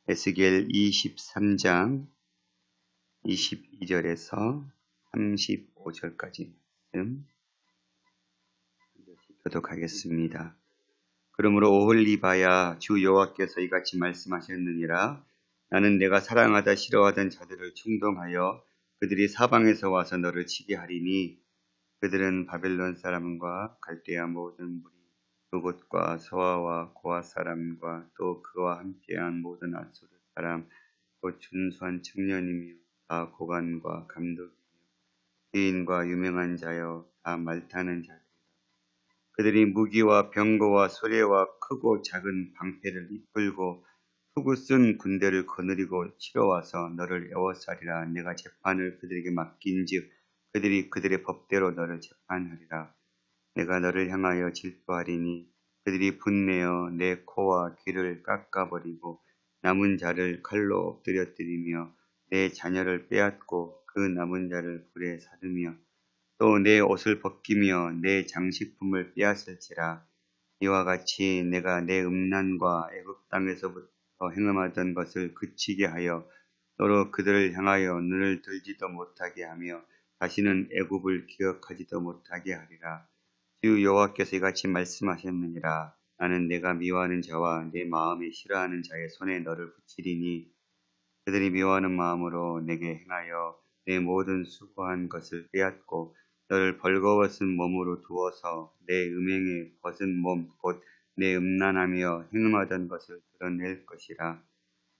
에스겔 23장 22절에서 35절까지 교독하겠습니다. 그러므로 오홀리바야, 주 여호와께서 이같이 말씀하셨느니라. 나는 내가 사랑하다 싫어하던 자들을 충동하여 그들이 사방에서 와서 너를 치게 하리니 그들은 바벨론 사람과 갈대아 모든 무리, 그곳과 서아와 고아 사람과 또 그와 함께한 모든 아수르 사람, 곧 준수한 청년이며 다 고관과 감독이며 귀인과 유명한 자여 다 말타는 자들. 그들이 무기와 병거와 수레와 크고 작은 방패를 이끌고 후구 쓴 군대를 거느리고 치러와서 너를 애워싸리라. 내가 재판을 그들에게 맡긴즉 그들이 그들의 법대로 너를 재판하리라. 내가 너를 향하여 질투하리니 그들이 분내어 내 코와 귀를 깎아버리고 남은 자를 칼로 엎드려뜨리며 내 자녀를 빼앗고 그 남은 자를 불에 사르며 또 내 옷을 벗기며 내 장식품을 빼앗을지라. 이와 같이 내가 내 음란과 애굽 땅에서부터 행함하던 것을 그치게 하여 너로 그들을 향하여 눈을 들지도 못하게 하며 다시는 애굽을 기억하지도 못하게 하리라. 주 여호와께서 이같이 말씀하셨느니라. 나는 내가 미워하는 자와 내 마음에 싫어하는 자의 손에 너를 붙이리니 그들이 미워하는 마음으로 내게 행하여 내 모든 수고한 것을 빼앗고 너를 벌거벗은 몸으로 두어서 내 음행에 벗은 몸 곧 내 음란하며 행음하던 것을 드러낼 것이라.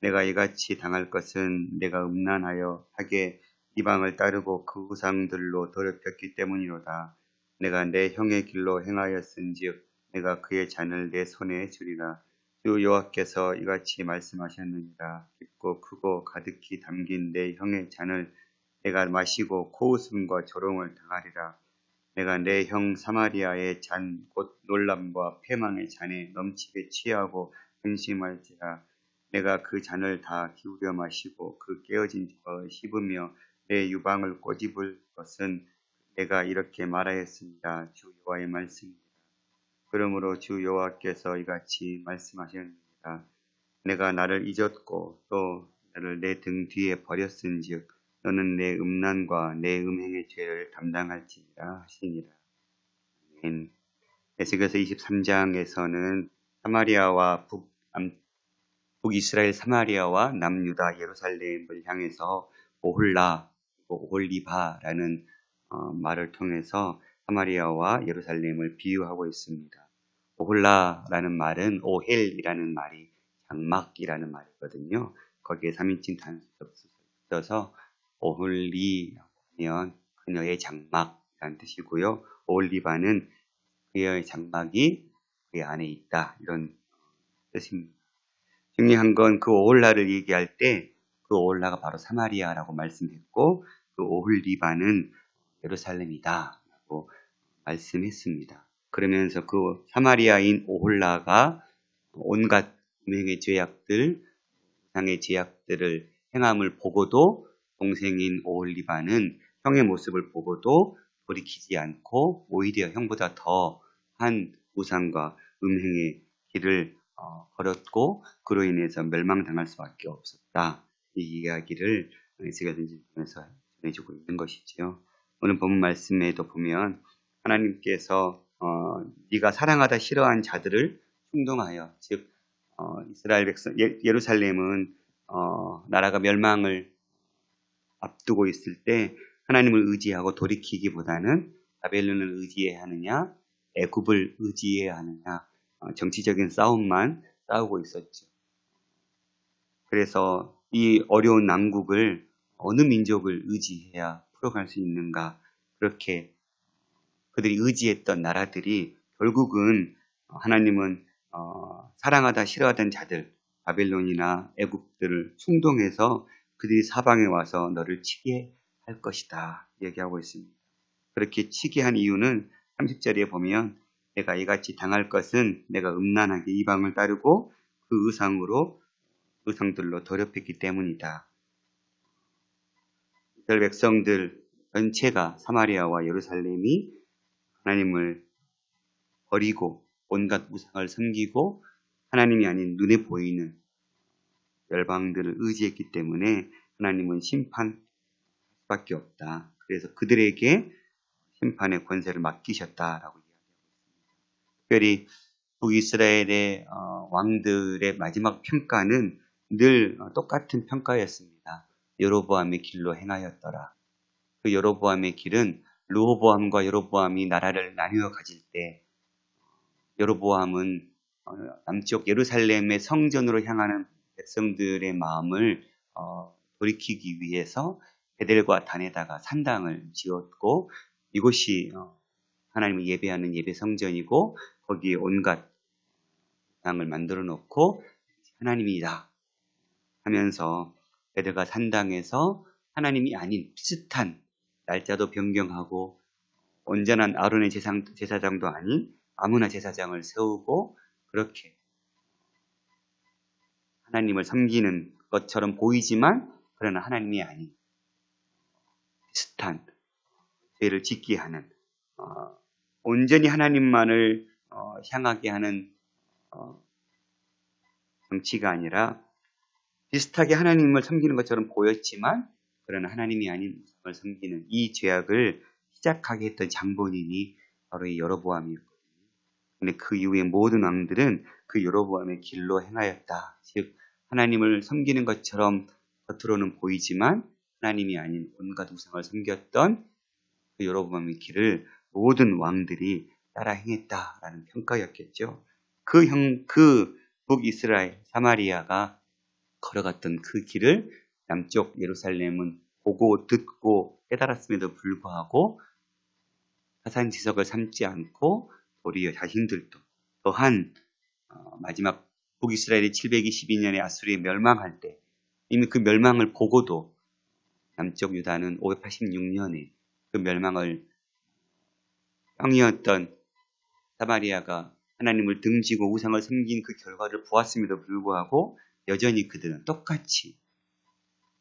내가 이같이 당할 것은 내가 음란하여 하게 이방을 따르고 그 우상들로 더럽혔기 때문이로다. 내가 내 형의 길로 행하였은즉 내가 그의 잔을 내 손에 주리라. 주 여호와께서 이같이 말씀하셨느니라. 깊고 크고 가득히 담긴 내 형의 잔을 내가 마시고 코웃음과 조롱을 당하리라. 내가 내 형 사마리아의 잔 곧 놀람과 패망의 잔에 넘치게 취하고 근심할지라. 내가 그 잔을 다 기울여 마시고 그 깨어진 혀를 씹으며 내 유방을 꼬집을 것은 내가 이렇게 말하였습니다. 주 여호와의 말씀입니다. 그러므로 주 여호와께서 이같이 말씀하셨느니라. 내가 나를 잊었고 또 나를 내 등 뒤에 버렸은즉 너는 내 음란과 내 음행의 죄를 담당할지니라 하시니라. 아멘. 에스겔서 23장에서는 사마리아와 북이스라엘 사마리아와 남유다 예루살렘을 향해서 오홀라, 오홀리바라는 말을 통해서 사마리아와 예루살렘을 비유하고 있습니다. 오홀라라는 말은 오헬이라는 말이 장막이라는 말이거든요. 거기에 3인칭 단수가 붙어서 오홀리 하면 그녀의 장막이라는 뜻이고요. 오홀리바는 그녀의 장막이 그 안에 있다 이런 뜻입니다. 중요한 건 그 오홀라를 얘기할 때 그 오홀라가 바로 사마리아라고 말씀했고 그 오홀리바는 예루살렘이다 라고 말씀했습니다. 그러면서 그 사마리아인 오홀라가 온갖 음행의 죄악들, 우상의 죄악들을 행함을 보고도 동생인 오홀리바는 형의 모습을 보고도 돌이키지 않고 오히려 형보다 더한 우상과 음행의 길을 걸었고 그로 인해서 멸망당할 수밖에 없었다. 이 이야기를 에스겔 선지자에서 전해주고 있는 것이지요. 오늘 본문 말씀에도 보면 하나님께서 네가 사랑하다 싫어한 자들을 충동하여 즉 이스라엘 백성 예루살렘은 나라가 멸망을 앞두고 있을 때 하나님을 의지하고 돌이키기보다는 바벨론을 의지해야 하느냐 애굽을 의지해야 하느냐 정치적인 싸움만 싸우고 있었죠. 그래서 이 어려운 난국을 어느 민족을 의지해야 풀어갈 수 있는가 그렇게 그들이 의지했던 나라들이 결국은 하나님은 사랑하다 싫어하던 자들 바벨론이나 애굽들을 충동해서 그들이 사방에 와서 너를 치게 할 것이다 얘기하고 있습니다. 그렇게 치게 한 이유는 30절에 보면 내가 이같이 당할 것은 내가 음란하게 이방을 따르고 그 의상들로 더럽혔기 때문이다. 이스라엘 백성들 전체가 사마리아와 예루살렘이 하나님을 버리고 온갖 우상을 섬기고 하나님이 아닌 눈에 보이는 열방들을 의지했기 때문에 하나님은 심판할 수밖에 없다. 그래서 그들에게 심판의 권세를 맡기셨다라고 이야기하고 있습니다. 특별히 북이스라엘의 왕들의 마지막 평가는 늘 똑같은 평가였습니다. 여로보암의 길로 행하였더라. 그 여로보암의 길은 르호보암과 여로보암이 나라를 나누어 가질 때 여로보암은 남쪽 예루살렘의 성전으로 향하는 백성들의 마음을 돌이키기 위해서 베델과 단에다가 산당을 지었고 이곳이 하나님을 예배하는 예배 성전이고 거기에 온갖 당을 만들어 놓고 하나님이다 하면서 베델과 산당에서 하나님이 아닌 비슷한 날짜도 변경하고 온전한 아론의 제사장도 아닌 아무나 제사장을 세우고 그렇게 하나님을 섬기는 것처럼 보이지만 그러나 하나님이 아닌 비슷한 죄를 짓게 하는 온전히 하나님만을 향하게 하는 정치가 아니라 비슷하게 하나님을 섬기는 것처럼 보였지만 그러나 하나님이 아닌 걸 섬기는 이 죄악을 시작하게 했던 장본인이 바로 이 여로보암이었거든요. 근데 그 이후에 모든 왕들은 그 여로보암의 길로 행하였다. 즉 하나님을 섬기는 것처럼 겉으로는 보이지만 하나님이 아닌 온갖 우상을 섬겼던 그 여로보암의 길을 모든 왕들이 따라 행했다라는 평가였겠죠. 그 북이스라엘 사마리아가 걸어갔던 그 길을 남쪽 예루살렘은 보고 듣고 깨달았음에도 불구하고 타산지석을 삼지 않고 도리어 자신들도 또한 마지막 북이스라엘이 722년에 아수르에 멸망할 때 이미 그 멸망을 보고도 남쪽 유다는 586년에 그 멸망을 형이었던 사마리아가 하나님을 등지고 우상을 섬긴 그 결과를 보았음에도 불구하고 여전히 그들은 똑같이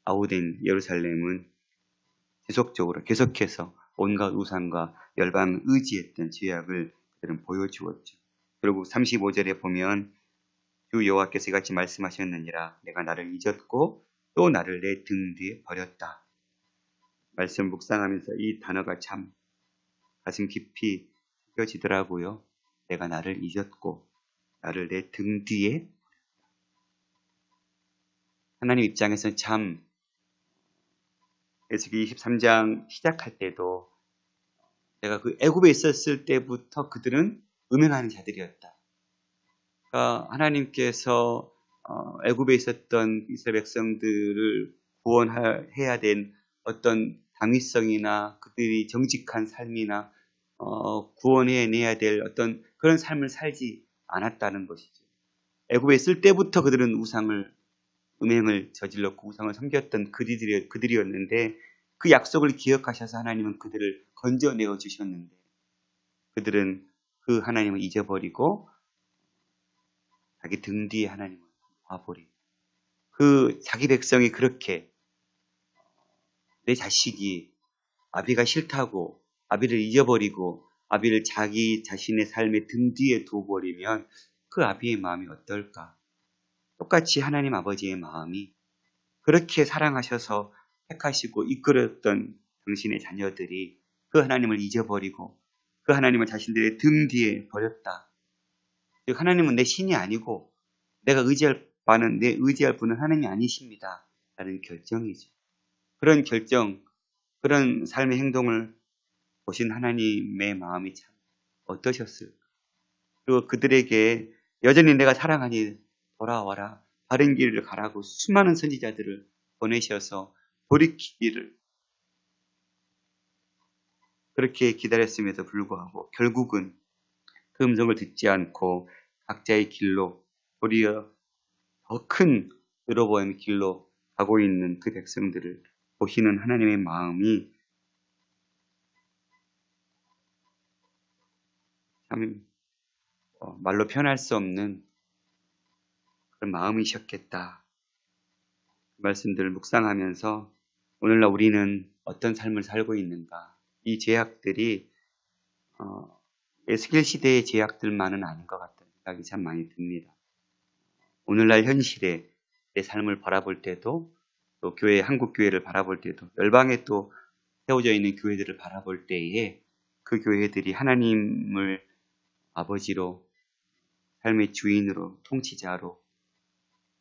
아우된 예루살렘은 지속적으로 계속해서 온갖 우상과 열방을 의지했던 죄악을 그들은 보여주었죠. 결국 35절에 보면 주 여호와께서 이같이 말씀하셨느니라 내가 나를 잊었고 또 나를 내 등 뒤에 버렸다. 말씀 묵상하면서 이 단어가 참 가슴 깊이 새겨지더라고요. 내가 나를 잊었고 나를 내 등 뒤에 하나님 입장에서는 참 에스겔 23장 시작할 때도 내가 그 애굽에 있었을 때부터 그들은 음행하는 자들이었다. 그러니까 하나님께서 애굽에 있었던 이스라엘 백성들을 구원해야 된 어떤 당위성이나 그들이 정직한 삶이나 구원해내야 될 어떤 그런 삶을 살지 않았다는 것이죠. 애굽에 있을 때부터 그들은 음행을 저질렀고 우상을 섬겼던 그들이었는데 그 약속을 기억하셔서 하나님은 그들을 건져내어 주셨는데 그들은 그 하나님을 잊어버리고 자기 등 뒤에 하나님을 봐버리고 그 자기 백성이 그렇게 내 자식이 아비가 싫다고 아비를 잊어버리고 아비를 자기 자신의 삶의 등 뒤에 두어버리면 그 아비의 마음이 어떨까? 똑같이 하나님 아버지의 마음이 그렇게 사랑하셔서 택하시고 이끌었던 당신의 자녀들이 그 하나님을 잊어버리고 그 하나님을 자신들의 등 뒤에 버렸다. 즉 하나님은 내 신이 아니고 내가 의지할 분은 하나님이 아니십니다. 라는 결정이죠. 그런 결정, 그런 삶의 행동을 보신 하나님의 마음이 참 어떠셨을까? 그리고 그들에게 여전히 내가 사랑하니 돌아와라. 바른 길을 가라고 수많은 선지자들을 보내셔서 돌이키기를 그렇게 기다렸음에도 불구하고 결국은 그 음성을 듣지 않고 각자의 길로 도리어 더 큰 여로보암의 길로 가고 있는 그 백성들을 보시는 하나님의 마음이 참 말로 표현할 수 없는 그런 마음이셨겠다. 그 말씀들을 묵상하면서 오늘날 우리는 어떤 삶을 살고 있는가? 이 죄악들이 에스겔 시대의 죄악들만은 아닌 것 같다는 생각이 참 많이 듭니다. 오늘날 현실에 내 삶을 바라볼 때도, 또 교회, 한국 교회를 바라볼 때도, 열방에 또 세워져 있는 교회들을 바라볼 때에 그 교회들이 하나님을 아버지로, 삶의 주인으로, 통치자로,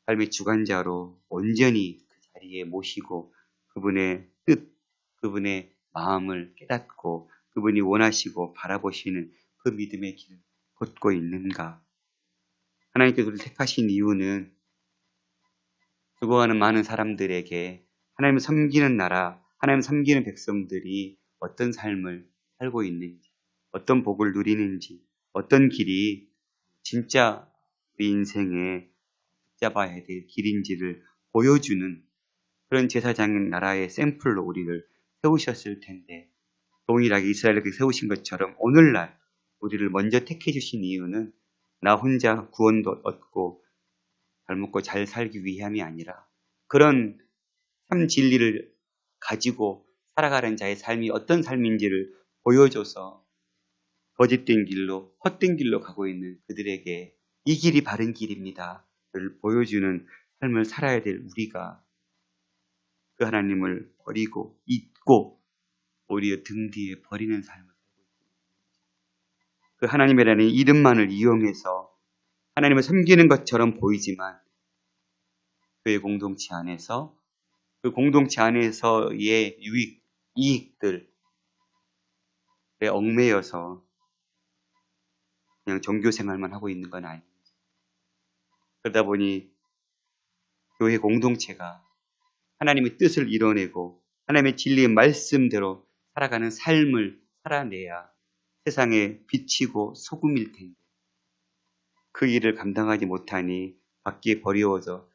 삶의 주관자로 온전히 그 자리에 모시고 그분의 뜻, 그분의 마음을 깨닫고 그분이 원하시고 바라보시는 그 믿음의 길을 걷고 있는가? 하나님께서 우리를 택하신 이유는 죽어가는 많은 사람들에게 하나님을 섬기는 나라, 하나님을 섬기는 백성들이 어떤 삶을 살고 있는지, 어떤 복을 누리는지, 어떤 길이 진짜 우리 인생에 붙잡아야 될 길인지를 보여주는 그런 제사장 나라의 샘플로 우리를 세우셨을 텐데, 동일하게 이스라엘을 세우신 것처럼 오늘날 우리를 먼저 택해 주신 이유는 나 혼자 구원도 얻고 잘 먹고 잘 살기 위함이 아니라 그런 참 진리를 가지고 살아가는 자의 삶이 어떤 삶인지를 보여줘서 거짓된 길로, 헛된 길로 가고 있는 그들에게 이 길이 바른 길입니다 를 보여주는 삶을 살아야 될 우리가 그 하나님을 버리고 잊고 오히려 등 뒤에 버리는 삶을 살고 있습니다. 그 하나님이라는 이름만을 이용해서 하나님을 섬기는 것처럼 보이지만 교회 공동체 안에서 그 공동체 안에서의 이익들에 얽매여서 그냥 종교 생활만 하고 있는 건 아닌지. 그러다 보니 교회 공동체가 하나님의 뜻을 이뤄내고 하나님의 진리의 말씀대로 살아가는 삶을 살아내야 세상에 비치고 소금일 텐데 그 일을 감당하지 못하니 밖에 버리워져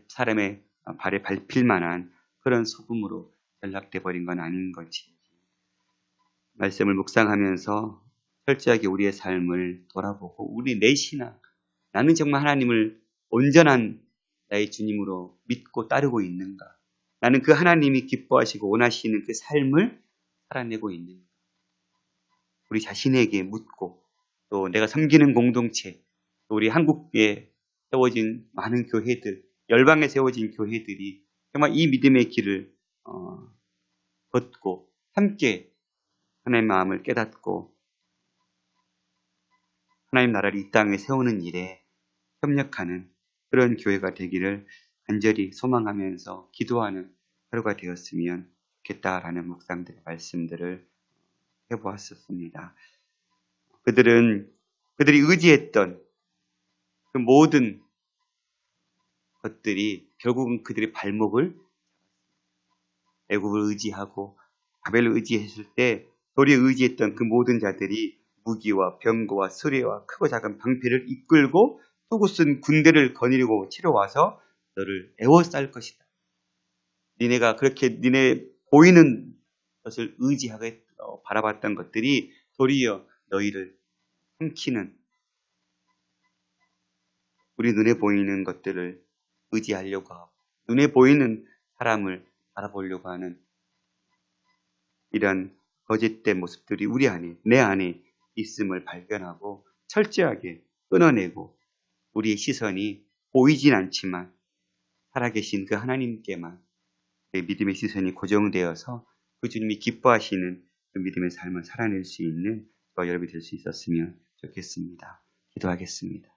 사람의 발에 밟힐 만한 그런 소금으로 연락돼 버린 건 아닌 거지. 말씀을 묵상하면서 철저하게 우리의 삶을 돌아보고 우리 내 신앙, 나는 정말 하나님을 온전한 나의 주님으로 믿고 따르고 있는가? 나는 그 하나님이 기뻐하시고 원하시는 그 삶을 살아내고 있는가? 우리 자신에게 묻고 또 내가 섬기는 공동체, 또 우리 한국에 세워진 많은 교회들, 열방에 세워진 교회들이 정말 이 믿음의 길을 걷고 함께 하나님의 마음을 깨닫고 하나님 나라를 이 땅에 세우는 일에 협력하는 그런 교회가 되기를 간절히 소망하면서 기도하는 하루가 되었으면 좋겠다라는 묵상들의 말씀들을 해보았었습니다. 그들이 의지했던 그 모든 것들이 결국은 그들의 발목을 애굽을 의지하고 바벨을 의지했을 때 도리에 의지했던 그 모든 자들이 무기와 병거와 수레와 크고 작은 방패를 이끌고 쏘고 쓴 군대를 거느리고 치러와서 너를 에워쌀 것이다. 니네가 그렇게 니네 보이는 것을 의지하게 바라봤던 것들이 도리어 너희를 삼키는 우리 눈에 보이는 것들을 의지하려고 하고 눈에 보이는 사람을 바라보려고 하는 이런 거짓된 모습들이 우리 안에, 내 안에 있음을 발견하고 철저하게 끊어내고 우리의 시선이 보이진 않지만 살아계신 그 하나님께만 내 믿음의 시선이 고정되어서 그 주님이 기뻐하시는 그 믿음의 삶을 살아낼 수 있는 저와 여러분이 될 수 있었으면 좋겠습니다. 기도하겠습니다.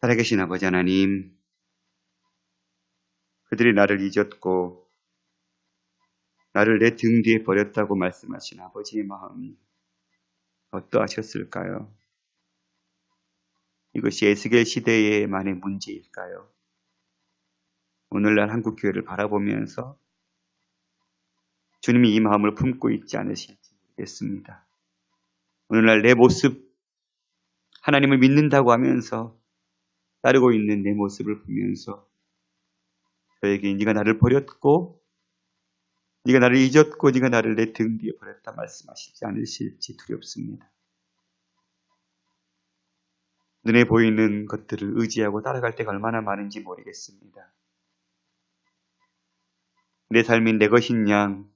살아계신 아버지 하나님, 그들이 나를 잊었고 나를 내 등 뒤에 버렸다고 말씀하신 아버지의 마음이 어떠하셨을까요? 이것이 에스겔 시대의만의 문제일까요? 오늘날 한국 교회를 바라보면서 주님이 이 마음을 품고 있지 않으실지 모르겠습니다. 오늘날 내 모습, 하나님을 믿는다고 하면서 따르고 있는 내 모습을 보면서 저에게 네가 나를 버렸고 네가 나를 잊었고 네가 나를 내 등 뒤에 버렸다 말씀하시지 않으실지 두렵습니다. 눈에 보이는 것들을 의지하고 따라갈 때가 얼마나 많은지 모르겠습니다. 내 삶이 내 것인 양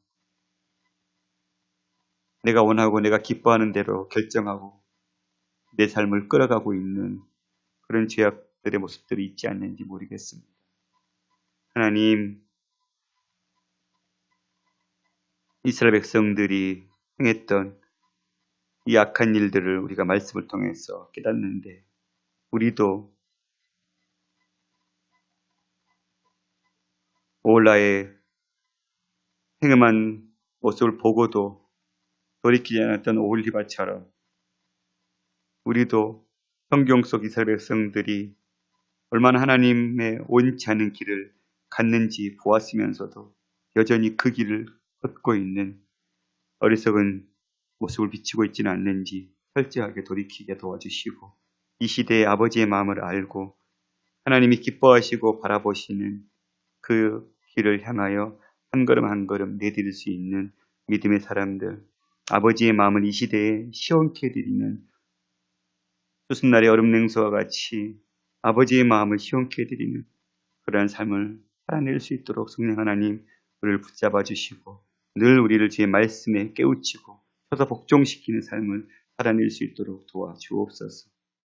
내가 원하고 내가 기뻐하는 대로 결정하고 내 삶을 끌어가고 있는 그런 것들의 모습들이 있지 않는지 모르겠습니다. 하나님, 이스라엘 백성들이 행했던 이 악한 일들을 우리가 말씀을 통해서 깨닫는데 우리도 오홀라의 행음한 모습을 보고도 돌이키지 않았던 오홀리바처럼 우리도 성경 속 이스라엘 백성들이 얼마나 하나님의 옳지 않은 길을 갔는지 보았으면서도 여전히 그 길을 걷고 있는 어리석은 모습을 비추고 있지는 않는지 철저하게 돌이키게 도와주시고 이 시대의 아버지의 마음을 알고 하나님이 기뻐하시고 바라보시는 그 길을 향하여 한 걸음 한 걸음 내디딜 수 있는 믿음의 사람들, 아버지의 마음을 이 시대에 시원케 해드리는 수습날의 얼음 냉수와 같이 아버지의 마음을 시원케 해드리는 그러한 삶을 살아낼 수 있도록 성령 하나님 우리를 붙잡아 주시고 늘 우리를 주의 말씀에 깨우치고 서서 복종시키는 삶을 살아낼 수 있도록 도와주옵소서.